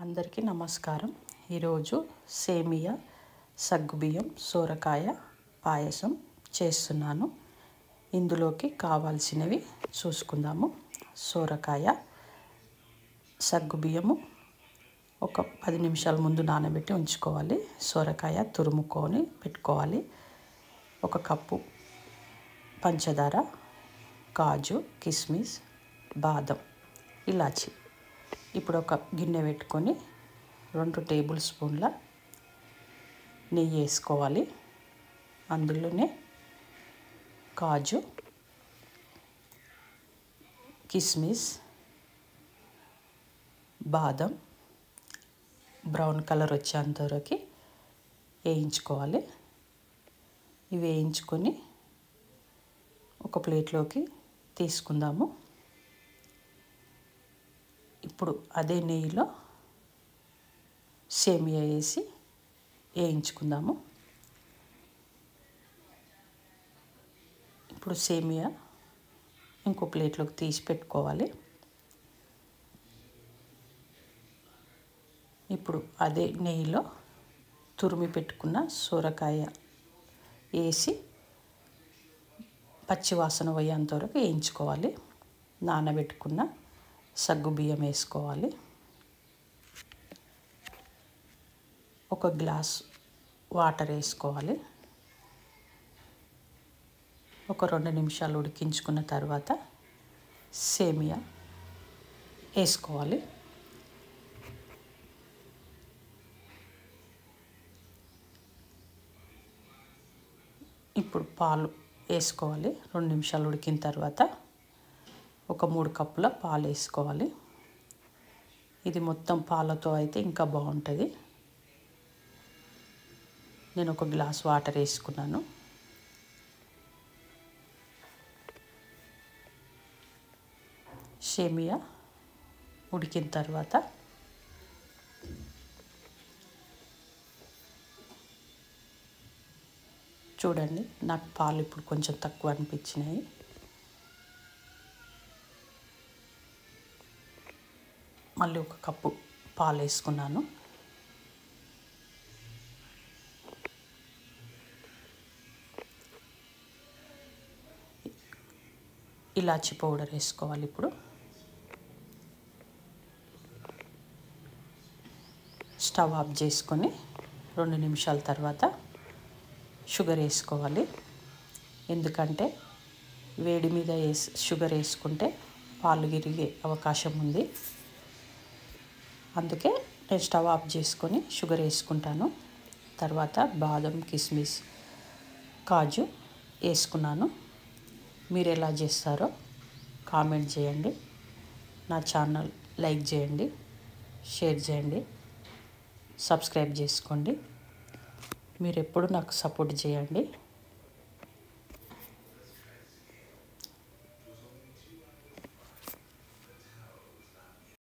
అందరికీ నమస్కారం. ఈరోజు సేమియా సగ్గుబియ్యం సోరకాయ పాయసం చేస్తున్నాను. ఇందులోకి కావాల్సినవి చూసుకుందాము. సోరకాయ, సగ్గుబియ్యము ఒక 10 నిమిషాల ముందు నానబెట్టి ఉంచుకోవాలి. సోరకాయ తురుముకొని పెట్టుకోవాలి. 1 కప్పు పంచదార, కాజు, కిస్మిస్, బాదం, ఇలాచి. ఇప్పుడు ఒక గిన్నె పెట్టుకొని 2 టేబుల్ స్పూన్ల నెయ్యి వేసుకోవాలి. అందులోనే కాజు, కిస్మిస్, బాదం బ్రౌన్ కలర్ వచ్చేంత వరకు వేయించుకోవాలి. ఇవి వేయించుకొని ఒక ప్లేట్లోకి తీసుకుందాము. ఇప్పుడు అదే నెయ్యిలో సేమియా వేసి వేయించుకుందాము. ఇప్పుడు సేమియా ఇంకో ప్లేట్లోకి తీసి పెట్టుకోవాలి. ఇప్పుడు అదే నెయ్యిలో తురిమి పెట్టుకున్న సొరకాయ వేసి పచ్చివాసన పోయేంత వరకు వేయించుకోవాలి. నానబెట్టుకున్న సగ్గుబియ్యం వేసుకోవాలి. 1 గ్లాస్ వాటర్ వేసుకోవాలి. ఒక 2 నిమిషాలు ఉడికించుకున్న తర్వాత సేమియా వేసుకోవాలి. ఇప్పుడు పాలు వేసుకోవాలి. 2 నిమిషాలు ఉడికిన తర్వాత ఒక 3 కప్పుల పాలు వేసుకోవాలి. ఇది మొత్తం పాలతో అయితే ఇంకా బాగుంటుంది. నేను 1 గ్లాస్ వాటర్ వేసుకున్నాను. సేమియా ఉడికిన తర్వాత చూడండి, నాకు పాలు ఇప్పుడు కొంచెం తక్కువ అనిపించినాయి. మళ్ళీ 1 కప్పు పాలు వేసుకున్నాను. ఇలాచి పౌడర్ వేసుకోవాలి. ఇప్పుడు స్టవ్ ఆఫ్ చేసుకొని 2 నిమిషాల తర్వాత షుగర్ వేసుకోవాలి. ఎందుకంటే వేడి మీద షుగర్ వేసుకుంటే పాలు విరిగే అవకాశం ఉంది. అందుకే నేను స్టవ్ ఆఫ్ చేసుకొని షుగర్ వేసుకుంటాను. తర్వాత బాదం, కిస్మిస్, కాజు వేసుకున్నాను. మీరు ఎలా చేస్తారో కామెంట్ చేయండి. నా ఛానల్ లైక్ చేయండి, షేర్ చేయండి, సబ్స్క్రైబ్ చేసుకోండి. మీరు ఎప్పుడు నాకు సపోర్ట్ చేయండి.